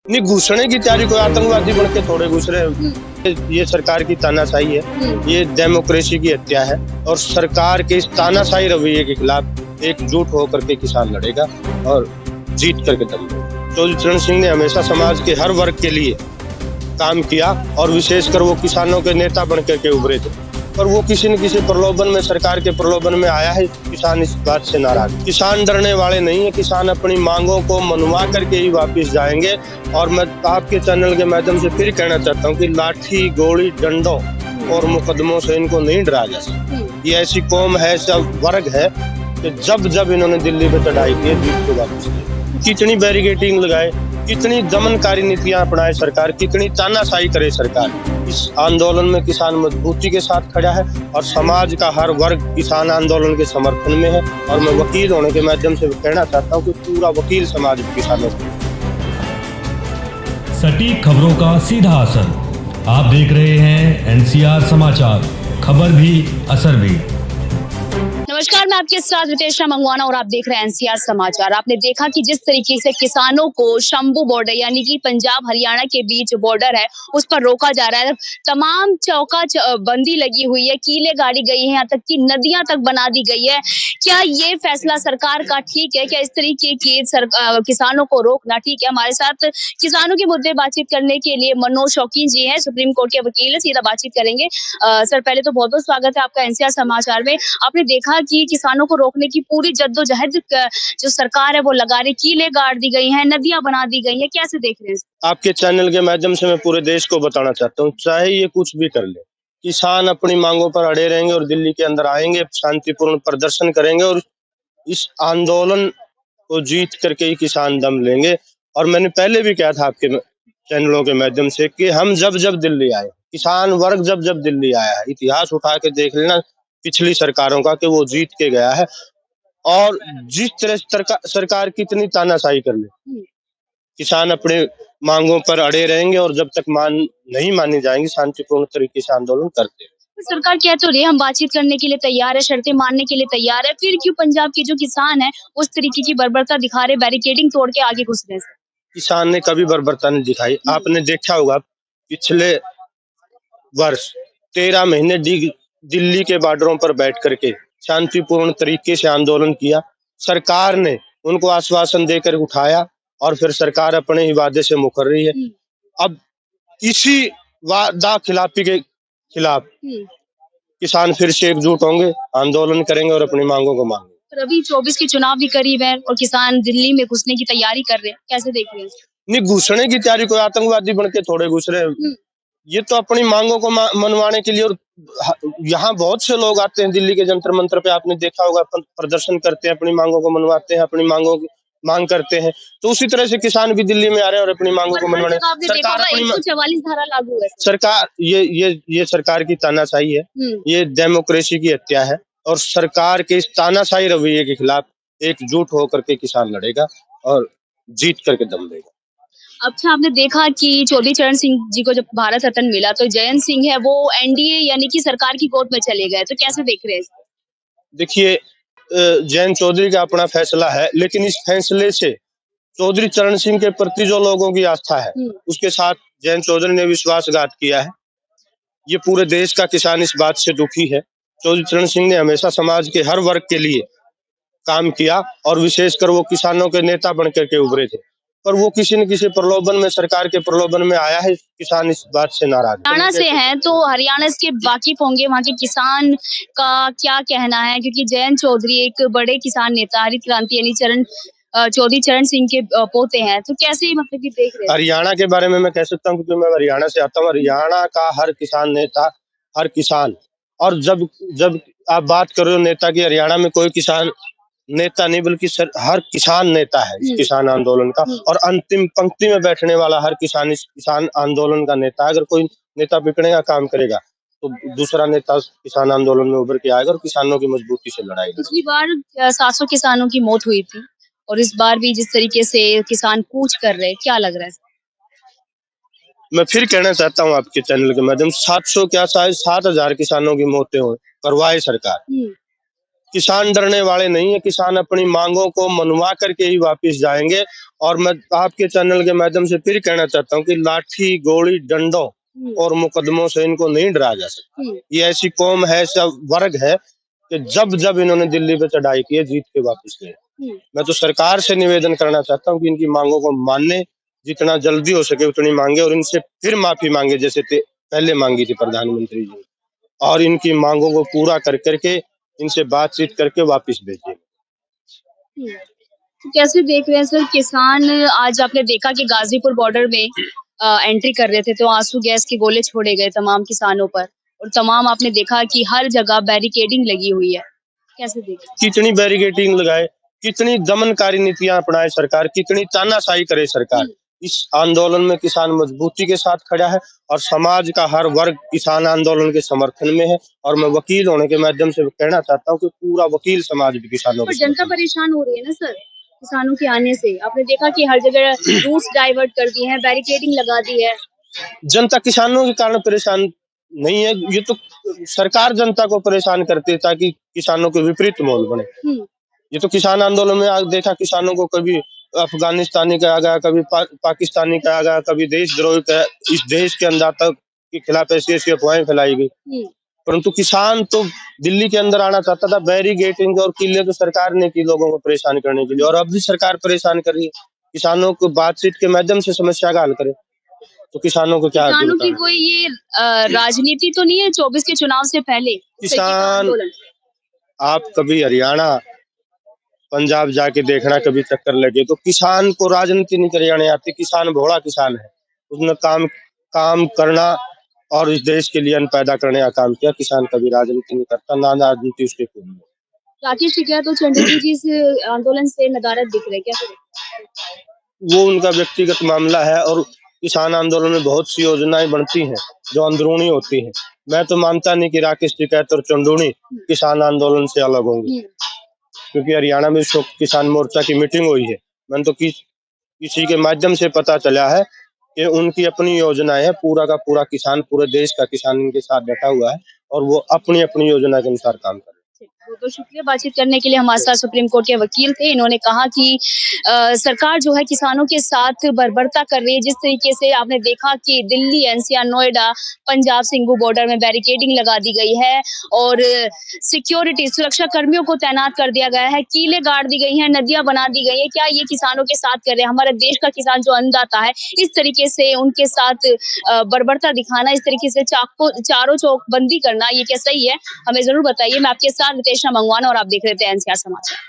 नहीं, घुसने की तैयारी, कोई आतंकवादी बन के थोड़े घुस रहे। ये सरकार की तानाशाही है, ये डेमोक्रेसी की हत्या है और सरकार के इस तानाशाही रवैये के खिलाफ एकजुट होकर के किसान लड़ेगा और जीत करके दम लेगा। चौधरी चरण सिंह ने हमेशा समाज के हर वर्ग के लिए काम किया और विशेषकर वो किसानों के नेता बन करके उभरे थे, पर वो किसी न किसी प्रलोभन में, सरकार के प्रलोभन में आया है। किसान इस बात से नाराज। किसान डरने वाले नहीं है, किसान अपनी मांगों को मनवा करके ही वापस जाएंगे। और मैं आपके चैनल के माध्यम से फिर कहना चाहता हूँ कि लाठी, गोली, डंडों और मुकदमों से इनको नहीं डराया जा सकता। ये ऐसी कौम है, सब वर्ग है कि जब जब इन्होंने दिल्ली पे चढ़ाई की, जीत को वापस किया। कितनी बैरिकेडिंग लगाए, कितनी दमनकारी नीतियां अपनाए सरकार, कितनी तानाशाही करे सरकार। इस आंदोलन में किसान मजबूती के साथ खड़ा है और समाज का हर वर्ग किसान आंदोलन के समर्थन में है। और मैं वकील होने के माध्यम से कहना चाहता हूँ कि पूरा वकील समाज किसानों को। सटीक खबरों का सीधा असर। आप देख रहे हैं एनसीआर समाचार, खबर भी असर भी। नमस्कार, मैं आपके साथ रितेश मंगवाना और आप देख रहे हैं एनसीआर समाचार। आपने देखा कि जिस तरीके से किसानों को शंभू बॉर्डर यानी कि पंजाब हरियाणा के बीच बॉर्डर है उस पर रोका जा रहा है। तमाम चौका बंदी लगी हुई है, कीलें गाड़ी गई हैं, यहाँ तक कि नदियां तक बना दी गई है। क्या ये फैसला सरकार का ठीक है? क्या इस तरीके की किसानों को रोकना ठीक है? हमारे साथ किसानों के मुद्दे बातचीत करने के लिए मनोज शौकीन जी हैं, सुप्रीम कोर्ट के वकील है, सीधा बातचीत करेंगे। सर, पहले तो बहुत बहुत स्वागत है आपका एनसीआर समाचार में। आपने देखा कि किसानों को रोकने की पूरी जद्दोजहद जो सरकार है वो लगा रही, कीलें गाड़ दी गई हैं, नदियां बना दी गई हैं, कैसे देख रहे हैं? आपके चैनल के माध्यम से मैं पूरे देश को बताना चाहता हूँ, चाहे ये कुछ भी कर ले, किसान अपनी मांगों पर अड़े रहेंगे और दिल्ली के अंदर आएंगे, शांतिपूर्ण प्रदर्शन करेंगे और इस आंदोलन को जीत करके ही किसान दम लेंगे। और मैंने पहले भी कहा था आपके चैनलों के माध्यम से कि हम जब जब दिल्ली आए, किसान वर्ग जब जब दिल्ली आया है, इतिहास उठा के देख लेना पिछली सरकारों का, कि वो जीत के गया है। और जिस तरह सरकार कितनी तानाशाही कर ले, किसान अपने मांगों पर अड़े रहेंगे और जब तक नहीं मानी जाएंगी, शांतिपूर्ण तरीके से आंदोलन करते हैं। तो सरकार कह तो रही है हम बातचीत करने के लिए तैयार है, शर्तें मानने के लिए तैयार है, फिर क्यों पंजाब के जो किसान है उस तरीके की बर्बरता दिखा रहे, बैरिकेडिंग तोड़ के आगे घुस रहे? किसान ने कभी बर्बरता नहीं दिखाई। आपने देखा होगा पिछले वर्ष 13 महीने दिल्ली के बॉर्डरों पर बैठ करके शांतिपूर्ण तरीके से आंदोलन किया। सरकार ने उनको आश्वासन देकर उठाया और फिर सरकार अपने ही वादे से मुकर रही है। अब इसी वादा खिलाफी के खिलाफ किसान फिर से एकजुट होंगे, आंदोलन करेंगे और अपनी मांगों को मांगेंगे। पर अभी 24 के चुनाव भी करीब है और किसान दिल्ली में घुसने की तैयारी कर रहे हैं, कैसे देख रहे हैं? नहीं, घुसने की तैयारी, कोई आतंकवादी बन के थोड़े घुस रहे। ये तो अपनी मांगों को मनवाने के लिए। और यहाँ बहुत से लोग आते हैं दिल्ली के जंतर मंतर पे, आपने देखा होगा, प्रदर्शन करते हैं, अपनी मांगों को मनवाते हैं, अपनी मांगों की मांग करते हैं। तो उसी तरह से किसान भी दिल्ली में आ रहे हैं और अपनी मांगों को मनवाने। सरकार 144 धारा लागू है। सरकार ये सरकार की तानाशाही है, ये डेमोक्रेसी की हत्या है और सरकार के इस तानाशाही रवैये के खिलाफ एकजुट होकर के किसान लड़ेगा और जीत करके दम लेगा। अच्छा, आपने देखा कि चौधरी चरण सिंह जी को जब भारत रत्न मिला तो जयंत सिंह है वो एनडीए यानी कि सरकार की गोद में चले गए, तो कैसे देख रहे हैं? देखिए, जयंत चौधरी का अपना फैसला है, लेकिन इस फैसले से चौधरी चरण सिंह के प्रति जो लोगों की आस्था है उसके साथ जयंत चौधरी ने विश्वासघात किया है। ये पूरे देश का किसान इस बात से दुखी है। चौधरी चरण सिंह ने हमेशा समाज के हर वर्ग के लिए काम किया और विशेषकर वो किसानों के नेता बन करके उभरे थे, पर वो किसी न किसी प्रलोभन में, सरकार के प्रलोभन में आया है। किसान इस बात से नाराज। हरियाणा से हैं तो हरियाणा के वाकिफ होंगे, वहाँ के किसान का क्या कहना है? क्योंकि जयंत चौधरी एक बड़े किसान नेता, हरित क्रांति यानी चौधरी चरण सिंह के पोते हैं, तो कैसे मतलब कि देख रहे हैं? हरियाणा के बारे में मैं कह सकता हूँ क्योंकि मैं हरियाणा से आता हूँ। हरियाणा का हर किसान नेता, हर किसान, और जब जब आप बात कर रहे हो नेता की, हरियाणा में कोई किसान नेता नहीं बल्कि हर किसान नेता है इस किसान आंदोलन का। और अंतिम पंक्ति में बैठने वाला हर किसान इस किसान आंदोलन का नेता है। अगर कोई नेता बिकने का काम करेगा तो दूसरा नेता किसान आंदोलन में उभर के आएगा और किसानों की मजबूती से लड़ाई। पिछली बार 700 किसानों की मौत हुई थी और इस बार भी जिस तरीके से किसान कूच कर रहे हैं, क्या लग रहा है? मैं फिर कहना चाहता हूँ आपके चैनल के माध्यम से, 700 क्या शायद 7,000 किसानों की मौतें हो करवाए सरकार। किसान डरने वाले नहीं है, किसान अपनी मांगों को मनवा करके ही वापस जाएंगे। और मैं आपके चैनल के माध्यम से फिर कहना चाहता हूँ कि लाठी, गोली, डंडों और मुकदमों से इनको नहीं डराया जा सकता। ये ऐसी कौम है, ऐसा वर्ग है कि जब जब इन्होंने दिल्ली पे चढ़ाई की है, जीत के वापस गए। मैं तो सरकार से निवेदन करना चाहता हूँ कि इनकी मांगों को मानने, जितना जल्दी हो सके उतनी मांगे और इनसे फिर माफी मांगे जैसे पहले मांगी थी प्रधानमंत्री जी, और इनकी मांगों को पूरा कर करके इनसे बातचीत करके वापस भेजिए। तो कैसे देख रहे हैं सर किसान? आज आपने देखा कि गाजीपुर बॉर्डर में एंट्री कर रहे थे तो आंसू गैस के गोले छोड़े गए तमाम किसानों पर, और तमाम आपने देखा कि हर जगह बैरिकेडिंग लगी हुई है। कैसे देख रहे कितनी बैरिकेडिंग लगाए, कितनी दमनकारी नीतियां अपनाए सरकार, कितनी तानाशाही करे सरकार। इस आंदोलन में किसान मजबूती के साथ खड़ा है और समाज का हर वर्ग किसान आंदोलन के समर्थन में है। और मैं वकील होने के माध्यम से कहना चाहता हूँ कि पूरा वकील समाज भी किसानों पर के जनता समर्थन में परेशान हो रही है ना सर किसानों के आने से? आपने देखा कि हर जगह रूट्स डाइवर्ट कर दिए हैं, बैरिकेडिंग लगा दी है। है। जनता किसानों के कारण परेशान नहीं है, ये तो सरकार जनता को परेशान करती है ताकि किसानों के विपरीत माहौल बने। ये तो किसान आंदोलन में आज देखा, किसानों को कभी अफगानिस्तानी कहा गया, कभी पाकिस्तानी कहा गया, कभी देशद्रोही कहा। इस देश के अंदाता के खिलाफ ऐसी ऐसी अफवाहें फैलाई गई, परंतु किसान तो दिल्ली के अंदर आना चाहता था। बैरिकेडिंग और किले तो सरकार ने की लोगों को परेशान करने के लिए, और अब भी सरकार परेशान कर रही है। किसानों को बातचीत के माध्यम से समस्या का हल करे तो किसानों को क्या किसानों की दुर्गता है? कोई ये राजनीति तो नहीं है 24 के चुनाव से पहले? किसान, आप कभी हरियाणा, पंजाब जाके देखना, कभी चक्कर लगे तो किसान को राजनीति नहीं कराने आती। किसान भोला किसान है, उसने काम काम करना और इस देश के लिए अन्न पैदा करने का काम किया। किसान कभी राजनीति नहीं करता, ना राजनीति उसके खून में। राकेश टिकैत और चंद्रजी जी इस आंदोलन से नदारद दिख रहे, क्या करें? वो उनका व्यक्तिगत मामला है और किसान आंदोलन में बहुत सी योजनाएं बनती हैं जो अंदरूनी होती हैं। मैं तो मानता नहीं कि राकेश टिकैत और चंदूनी किसान आंदोलन से अलग होंगे, क्योंकि हरियाणा में किसान मोर्चा की मीटिंग हुई है। मैंने तो किसी के माध्यम से पता चला है कि उनकी अपनी योजनाएं है, पूरा का पूरा किसान, पूरे देश का किसान इनके साथ बैठा हुआ है और वो अपनी अपनी योजना के अनुसार काम कर रहे हैं। तो शुक्रिया बातचीत करने के लिए। हमारे साथ सुप्रीम कोर्ट के वकील थे। इन्होंने कहा कि सरकार जो है किसानों के साथ बर्बरता कर रही है। जिस तरीके से आपने देखा कि दिल्ली, एनसीआर, नोएडा, पंजाब सिंघू बॉर्डर में बैरिकेडिंग लगा दी गई है और सिक्योरिटी सुरक्षा कर्मियों को तैनात कर दिया गया है, कीले गाड़ दी गई हैं, नदियां बना दी गई है। क्या ये किसानों के साथ कर रहे हैं? हमारे देश का किसान जो अन्नदाता है, इस तरीके से उनके साथ बर्बरता दिखाना, इस तरीके से चारों चौक बंदी करना, ये क्या सही है? हमें जरूर बताइए। मैं आपके साथ रितेश मंगवाना और आप देख रहे थे एनसीआर समाचार।